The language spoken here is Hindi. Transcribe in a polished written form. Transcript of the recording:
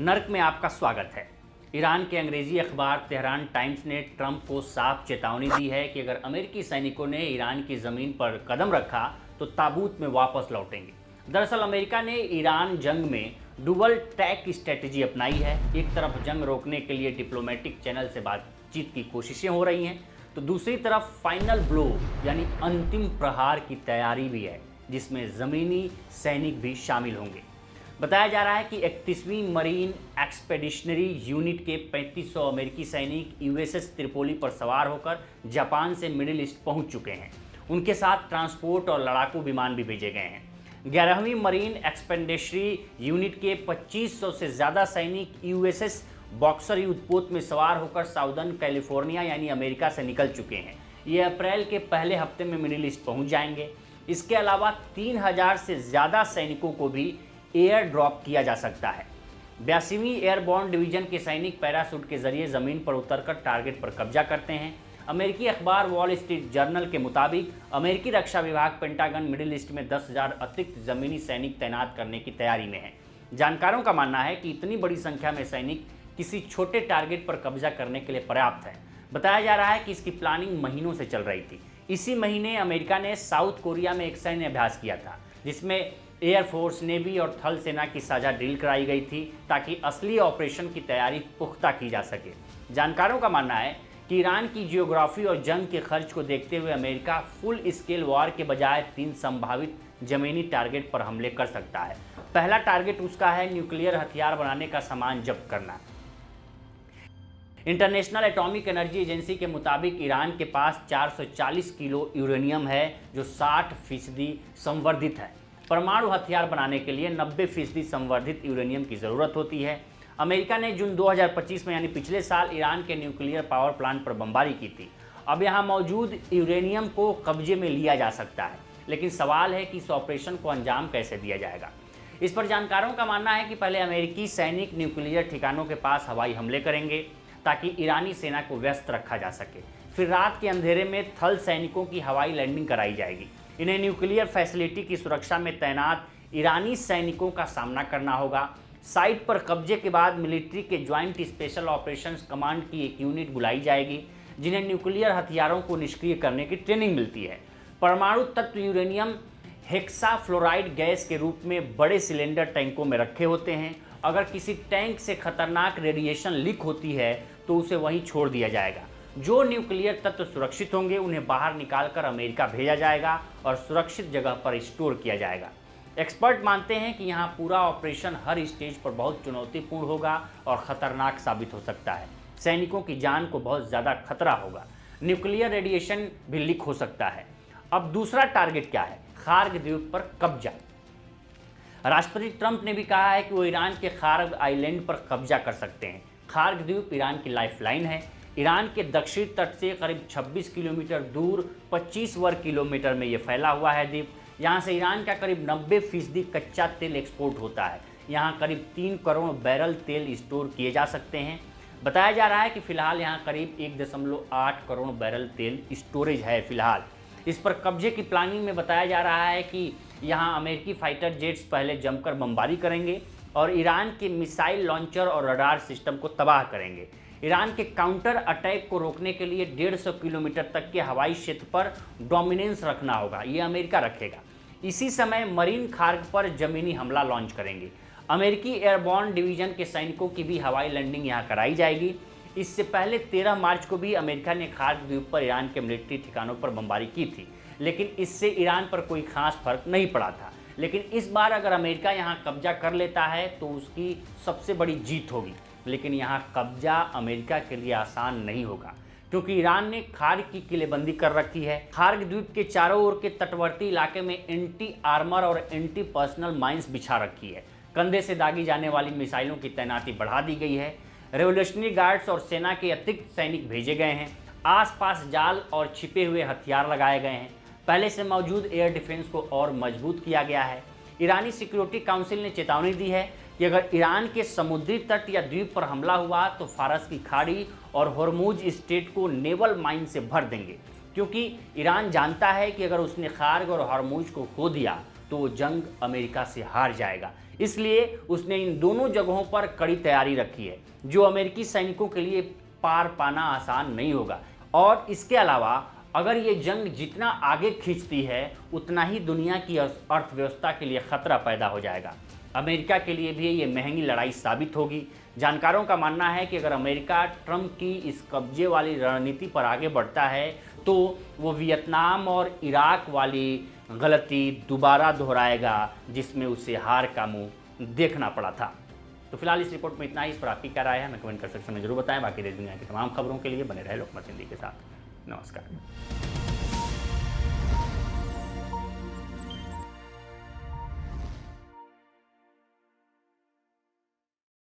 नर्क में आपका स्वागत है। ईरान के अंग्रेजी अखबार तेहरान टाइम्स ने ट्रंप को साफ चेतावनी दी है कि अगर अमेरिकी सैनिकों ने ईरान की ज़मीन पर कदम रखा तो ताबूत में वापस लौटेंगे। दरअसल अमेरिका ने ईरान जंग में डुबल टैक स्ट्रेटजी अपनाई है। एक तरफ जंग रोकने के लिए डिप्लोमेटिक चैनल से बातचीत की कोशिशें हो रही हैं, तो दूसरी तरफ फाइनल ब्लो यानी अंतिम प्रहार की तैयारी भी है, जिसमें ज़मीनी सैनिक भी शामिल होंगे। बताया जा रहा है कि 31वीं मरीन एक्सपेडिशनरी यूनिट के 3500 अमेरिकी सैनिक यूएसएस त्रिपोली पर सवार होकर जापान से मिडिल ईस्ट पहुंच चुके हैं। उनके साथ ट्रांसपोर्ट और लड़ाकू विमान भी भेजे गए हैं। 11वीं मरीन एक्सपेडिशनरी यूनिट के 2500 से ज़्यादा सैनिक यूएसएस बॉक्सर युद्धपोत में सवार होकर साउदर्न कैलिफोर्निया यानी अमेरिका से निकल चुके हैं। ये अप्रैल के पहले हफ्ते में मिडिल ईस्ट पहुँच जाएंगे। इसके अलावा 3000 से ज़्यादा सैनिकों को भी एयर ड्रॉप किया जा सकता है। 82वीं एयरबॉर्न डिवीजन के सैनिक पैराशूट के जरिए ज़मीन पर उतरकर टारगेट पर कब्जा करते हैं। अमेरिकी अखबार वॉल स्ट्रीट जर्नल के मुताबिक अमेरिकी रक्षा विभाग पेंटागन मिडिल ईस्ट में 10,000 अतिरिक्त ज़मीनी सैनिक तैनात करने की तैयारी में है। जानकारों का मानना है कि इतनी बड़ी संख्या में सैनिक किसी छोटे टारगेट पर कब्जा करने के लिए पर्याप्त है। बताया जा रहा है कि इसकी प्लानिंग महीनों से चल रही थी। इसी महीने अमेरिका ने साउथ कोरिया में एक सैन्य अभ्यास किया था, जिसमें एयरफोर्स, नेवी और थल सेना की साझा ड्रिल कराई गई थी, ताकि असली ऑपरेशन की तैयारी पुख्ता की जा सके। जानकारों का मानना है कि ईरान की जियोग्राफी और जंग के खर्च को देखते हुए अमेरिका फुल स्केल वॉर के बजाय 3 संभावित ज़मीनी टारगेट पर हमले कर सकता है। पहला टारगेट उसका है न्यूक्लियर हथियार बनाने का सामान जब्त करना। इंटरनेशनल एटॉमिक एनर्जी एजेंसी के मुताबिक ईरान के पास 440 किलो यूरेनियम है, जो 60% संवर्धित है। परमाणु हथियार बनाने के लिए 90% संवर्धित यूरेनियम की ज़रूरत होती है। अमेरिका ने जून 2025 में यानी पिछले साल ईरान के न्यूक्लियर पावर प्लांट पर बमबारी की थी। अब यहाँ मौजूद यूरेनियम को कब्जे में लिया जा सकता है, लेकिन सवाल है कि इस ऑपरेशन को अंजाम कैसे दिया जाएगा। इस पर जानकारों का मानना है कि पहले अमेरिकी सैनिक न्यूक्लियर ठिकानों के पास हवाई हमले करेंगे, ताकि ईरानी सेना को व्यस्त रखा जा सके। फिर रात के अंधेरे में थल सैनिकों की हवाई लैंडिंग कराई जाएगी। इन्हें न्यूक्लियर फैसिलिटी की सुरक्षा में तैनात ईरानी सैनिकों का सामना करना होगा। साइट पर कब्जे के बाद मिलिट्री के ज्वाइंट स्पेशल ऑपरेशंस कमांड की एक यूनिट बुलाई जाएगी, जिन्हें न्यूक्लियर हथियारों को निष्क्रिय करने की ट्रेनिंग मिलती है। परमाणु तत्व यूरेनियम हेक्साफ्लोराइड गैस के रूप में बड़े सिलेंडर टैंकों में रखे होते हैं। अगर किसी टैंक से खतरनाक रेडिएशन लीक होती है तो उसे वहीं छोड़ दिया जाएगा। जो न्यूक्लियर तत्व सुरक्षित होंगे उन्हें बाहर निकालकर अमेरिका भेजा जाएगा और सुरक्षित जगह पर स्टोर किया जाएगा। एक्सपर्ट मानते हैं कि यहाँ पूरा ऑपरेशन हर स्टेज पर बहुत चुनौतीपूर्ण होगा और ख़तरनाक साबित हो सकता है। सैनिकों की जान को बहुत ज़्यादा खतरा होगा। न्यूक्लियर रेडिएशन भी लीक हो सकता है। अब दूसरा टारगेट क्या है? खार्ग द्वीप पर कब्जा। राष्ट्रपति ट्रंप ने भी कहा है कि वो ईरान के खार्ग आइलैंड पर कब्जा कर सकते हैं। खार्ग द्वीप ईरान की लाइफलाइन है। ईरान के दक्षिण तट से करीब 26 किलोमीटर दूर 25 वर्ग किलोमीटर में ये फैला हुआ है द्वीप। यहाँ से ईरान का करीब 90% कच्चा तेल एक्सपोर्ट होता है। यहाँ करीब 3 करोड़ बैरल तेल स्टोर किए जा सकते हैं। बताया जा रहा है कि फ़िलहाल यहाँ करीब 1.8 करोड़ बैरल तेल स्टोरेज है फ़िलहाल। इस पर कब्जे की प्लानिंग में बताया जा रहा है कि यहाँ अमेरिकी फाइटर जेट्स पहले जमकर बमबारी करेंगे और ईरान के मिसाइल लॉन्चर और रडार सिस्टम को तबाह करेंगे। ईरान के काउंटर अटैक को रोकने के लिए 150 किलोमीटर तक के हवाई क्षेत्र पर डोमिनेंस रखना होगा, ये अमेरिका रखेगा। इसी समय मरीन खार्ग पर ज़मीनी हमला लॉन्च करेंगे। अमेरिकी एयरबॉर्न डिवीजन के सैनिकों की भी हवाई लैंडिंग यहाँ कराई जाएगी। इससे पहले 13 मार्च को भी अमेरिका ने खार्ग द्वीप पर ईरान के मिलिट्री ठिकानों पर बमबारी की थी, लेकिन इससे ईरान पर कोई खास फर्क नहीं पड़ा था। लेकिन इस बार अगर अमेरिका यहाँ कब्जा कर लेता है तो उसकी सबसे बड़ी जीत होगी। लेकिन यहाँ कब्जा अमेरिका के लिए आसान नहीं होगा, क्योंकि ईरान ने खार्ग की किलेबंदी कर रखी है। खार्ग द्वीप के चारों ओर के तटवर्ती इलाके में एंटी आर्मर और एंटी पर्सनल माइंस बिछा रखी है। कंधे से दागी जाने वाली मिसाइलों की तैनाती बढ़ा दी गई है। रेवोल्यूशनरी गार्ड्स और सेना के अतिरिक्त सैनिक भेजे गए हैं। आसपास जाल और छिपे हुए हथियार लगाए गए हैं। पहले से मौजूद एयर डिफेंस को और मजबूत किया गया है। ईरानी सिक्योरिटी काउंसिल ने चेतावनी दी है कि अगर ईरान के समुद्री तट या द्वीप पर हमला हुआ तो फारस की खाड़ी और हॉर्मुज स्ट्रेट को नेवल माइन से भर देंगे, क्योंकि ईरान जानता है कि अगर उसने खार्ग और हॉर्मुज को खो दिया तो जंग अमेरिका से हार जाएगा। इसलिए उसने इन दोनों जगहों पर कड़ी तैयारी रखी है, जो अमेरिकी सैनिकों के लिए पार पाना आसान नहीं होगा। और इसके अलावा अगर ये जंग जितना आगे खींचती है, उतना ही दुनिया की अर्थव्यवस्था के लिए खतरा पैदा हो जाएगा। अमेरिका के लिए भी ये महंगी लड़ाई साबित होगी। जानकारों का मानना है कि अगर अमेरिका ट्रंप की इस कब्जे वाली रणनीति पर आगे बढ़ता है, तो वो वियतनाम और इराक वाली गलती दोबारा दोहराएगा, जिसमें उसे हार का मुंह देखना पड़ा था। तो फिलहाल इस रिपोर्ट में इतना ही। इस पर आपकी क्या राय है, हमें कमेंट कर सेक्शन में जरूर बताएं। बाकी देश दुनिया की तमाम खबरों के लिए बने रहे लोकमत हिंदी के साथ। नमस्कार।